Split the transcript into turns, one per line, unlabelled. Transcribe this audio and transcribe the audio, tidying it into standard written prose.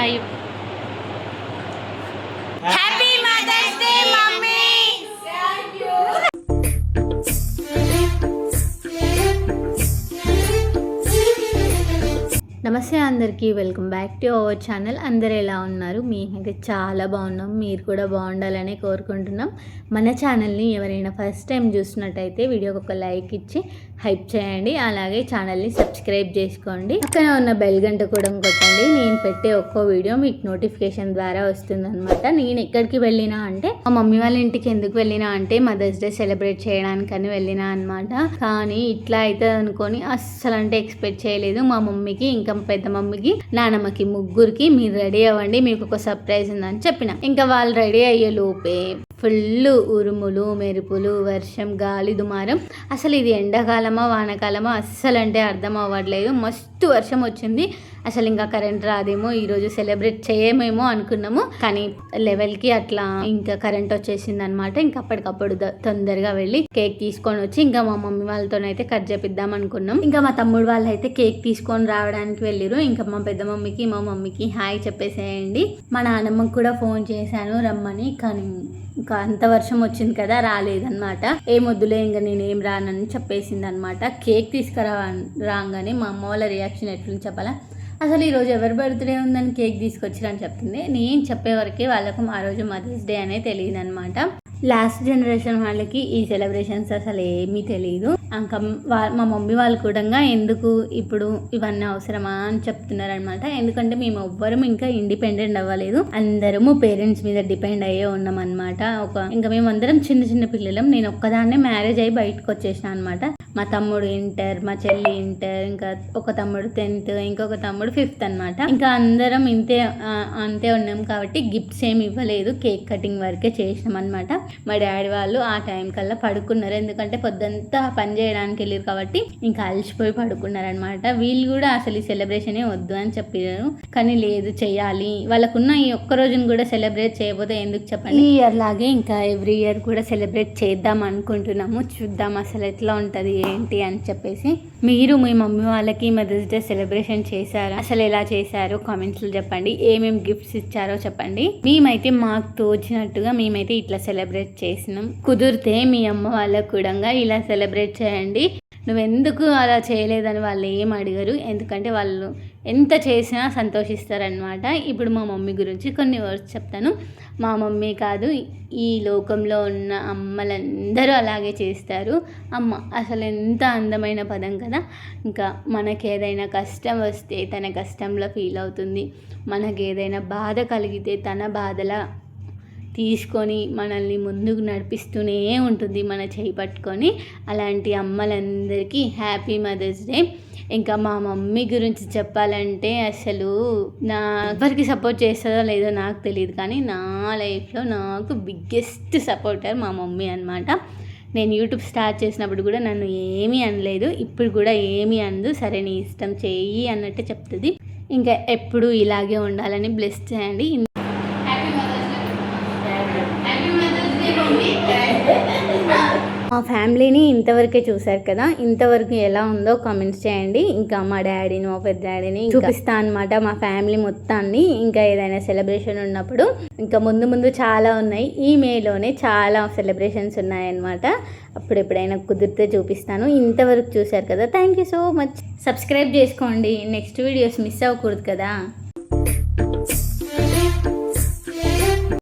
Hi. Happy mother's day mummy. నమస్తే అందరికీ, welcome back to our channel. అందరు ఎలా ఉన్నారు? మేమైతే చాలా బాగున్నాం. మీరు కూడా బాగుండాలని కోరుకుంటున్నాం. మన ఛానల్ని ఎవరైనా ఫస్ట్ టైం చూసినట్టయితే వీడియోకి ఒక లైక్ ఇచ్చి హైప్ చేయండి. అలాగే ఛానల్ని సబ్స్క్రైబ్ చేసుకోండి. పక్కన ఉన్న బెల్ గంట కూడా కొట్టండి. నేను పెట్టే ఒక్కో వీడియో మీకు నోటిఫికేషన్ ద్వారా వస్తుందన్నమాట. నేను ఎక్కడికి వెళ్ళినా అంటే మా మమ్మీ వాళ్ళ ఇంటికి ఎందుకు వెళ్ళినా అంటే మదర్స్ డే సెలబ్రేట్ చేయడానికని వెళ్ళినా అనమాట. కానీ ఇట్లా అవుతుంది అనుకొని అస్సలు అంటే ఎక్స్పెక్ట్ చేయలేదు. మా మమ్మీకి, ఇంకా పెద్ద మమ్మీకి, నానమ్మకి, ముగ్గురికి మీరు రెడీ అవ్వండి, మీకు ఒక సర్ప్రైజ్ ఉందని చెప్పిన. ఇంకా వాళ్ళు రెడీ అయ్యే లోపే ఫుల్ ఉరుములు, మెరుపులు, వర్షం, గాలి దుమారం. అసలు ఇది ఎండాకాలమా వానకాలమా అస్సలు అంటే అర్థం అవ్వట్లేదు. మస్తు వర్షం వచ్చింది. అసలు ఇంకా కరెంట్ రాదేమో, ఈరోజు సెలబ్రేట్ చేయమేమో అనుకున్నాము. కానీ 11కి అట్లా ఇంకా కరెంట్ వచ్చేసింది అనమాట. ఇంకా అప్పటికప్పుడు తొందరగా వెళ్ళి కేక్ తీసుకొని వచ్చి ఇంకా మా మమ్మీ వాళ్ళతోనైతే కట్ చేపిద్దాం అనుకున్నాం. ఇంకా మా తమ్ముడు వాళ్ళు అయితే కేక్ తీసుకొని రావడానికి వెళ్ళిరు. ఇంకా మా పెద్ద మమ్మీకి, మా మమ్మీకి హాయ్ చెప్పేసేయండి. మా నాన్నమ్మకి కూడా ఫోన్ చేశాను రమ్మని. కానీ ఇంకా అంత వర్షం వచ్చింది కదా, రాలేదన్నమాట. ఏమొద్దులే ఇంకా నేనేం రానని చెప్పేసింది అనమాట. కేక్ రాగానే మా అమ్మ వాళ్ళ రియాక్షన్ ఎట్లుంది చెప్పాలా. అసలు ఈరోజు ఎవరి బర్త్డే ఉందని కేక్ తీసుకొచ్చిరని చెప్తుంది. నేను చెప్పే వరకే వాళ్ళకు ఆ రోజు మదర్స్ డే అనే తెలియదు అనమాట. లాస్ట్ జనరేషన్ వాళ్ళకి ఈ సెలబ్రేషన్స్ అసలు ఏమీ తెలియదు. ఇంకా మా మమ్మీ వాళ్ళు కూడా ఎందుకు ఇప్పుడు ఇవన్నీ అవసరమా అని చెప్తున్నారు అనమాట. ఎందుకంటే మేము ఎవ్వరం ఇంకా ఇండిపెండెంట్ అవ్వలేదు, అందరము పేరెంట్స్ మీద డిపెండ్ అయ్యే ఉన్నాం అనమాట. ఇంకా మేమందరం చిన్న పిల్లలం. నేను ఒక్కదాన్నే మ్యారేజ్ అయ్యి బయటకు వచ్చేసిన అనమాట. మా తమ్ముడు ఇంటర్, మా చెల్లి ఇంటర్, ఇంకా ఒక తమ్ముడు 10th, ఇంకొక తమ్ముడు 5th అనమాట. ఇంకా అందరం అంతే ఉన్నాం కాబట్టి గిఫ్ట్స్ ఏమి ఇవ్వలేదు. కేక్ కటింగ్ వరకే చేసినాం అనమాట. మా డాడీ వాళ్ళు ఆ టైం కల్లా పడుకున్నారు. ఎందుకంటే పొద్దంతా పని చేయడానికి వెళ్ళారు కాబట్టి ఇంకా అలసిపోయి పడుకున్నారు అనమాట. వీళ్ళు కూడా అసలు ఈ సెలబ్రేషనే వద్దు అని చెప్పారు. కానీ లేదు, చెయ్యాలి. వాళ్ళకున్న ఈ ఒక్క రోజును కూడా సెలబ్రేట్ చేయకపోతే ఎందుకు చెప్పండి. ఈ ఇయర్ లాగే ఇంకా ఎవ్రీ ఇయర్ కూడా సెలబ్రేట్ చేద్దాం అనుకుంటున్నాము. చూద్దాం అసలు ఎట్లా ఉంటుంది ఏంటి అని చెప్పేసి. మీరు మీ మమ్మీ వాళ్ళకి మదర్స్ డే సెలబ్రేషన్ చేశారా? అసలు ఎలా చేశారో కామెంట్స్లో చెప్పండి. ఏమేమి గిఫ్ట్స్ ఇచ్చారో చెప్పండి. మేమైతే మాకు తోచినట్టుగా మేమైతే ఇట్లా సెలబ్రేట్ చేసినాం. కుదిరితే మీ అమ్మ వాళ్ళకు కూడా ఇలా సెలబ్రేట్ చేయండి. నువ్వెందుకు అలా చేయలేదని వాళ్ళు ఏం అడిగరు. ఎందుకంటే వాళ్ళు ఎంత చేసినా సంతోషిస్తారనమాట. ఇప్పుడు మా మమ్మీ గురించి కొన్ని వర్డ్స్ చెప్తాను. మా మమ్మీ కాదు, ఈ లోకంలో ఉన్న అమ్మలందరూ అలాగే చేస్తారు. అమ్మ అసలు ఎంత అందమైన పదం కదా. ఇంకా మనకి ఏదైనా కష్టం వస్తే తన కష్టంలో ఫీల్ అవుతుంది. మనకి ఏదైనా బాధ కలిగితే తన బాధలా తీసుకొని మనల్ని ముందుకు నడిపిస్తూనే ఉంటుంది మన చేయి పట్టుకొని. అలాంటి అమ్మలందరికీ హ్యాపీ మదర్స్ డే. ఇంకా మా మమ్మీ గురించి చెప్పాలంటే అసలు నా ఎవరికి సపోర్ట్ చేస్తుందో లేదో నాకు తెలియదు, కానీ నా లైఫ్లో నాకు బిగ్గెస్ట్ సపోర్టర్ మా మమ్మీ అనమాట. నేను యూట్యూబ్ స్టార్ట్ చేసినప్పుడు కూడా నన్ను ఏమీ అనలేదు, ఇప్పుడు కూడా ఏమీ అనదు. సరే నీ ఇష్టం చెయ్యి అన్నట్టు చెప్తుంది. ఇంకా ఎప్పుడు ఇలాగే ఉండాలని బ్లెస్ చేయండి. మా ఫ్యామిలీని ఇంతవరకే చూసారు కదా, ఇంతవరకు ఎలా ఉందో కామెంట్స్ చేయండి. ఇంకా మా డాడీని, మా పెద్ద డాడీని చూపిస్తా అనమాట, మా ఫ్యామిలీ మొత్తాన్ని. ఇంకా ఏదైనా సెలబ్రేషన్ ఉన్నప్పుడు ఇంకా ముందు చాలా ఉన్నాయి. ఈ మేలోనే చాలా సెలబ్రేషన్స్ ఉన్నాయన్నమాట. అప్పుడు ఎప్పుడైనా కుదిరితే చూపిస్తాను. ఇంతవరకు చూసారు కదా, thank you so much. Subscribe చేసుకోండి, నెక్స్ట్ వీడియోస్ మిస్ అవ్వకూడదు కదా.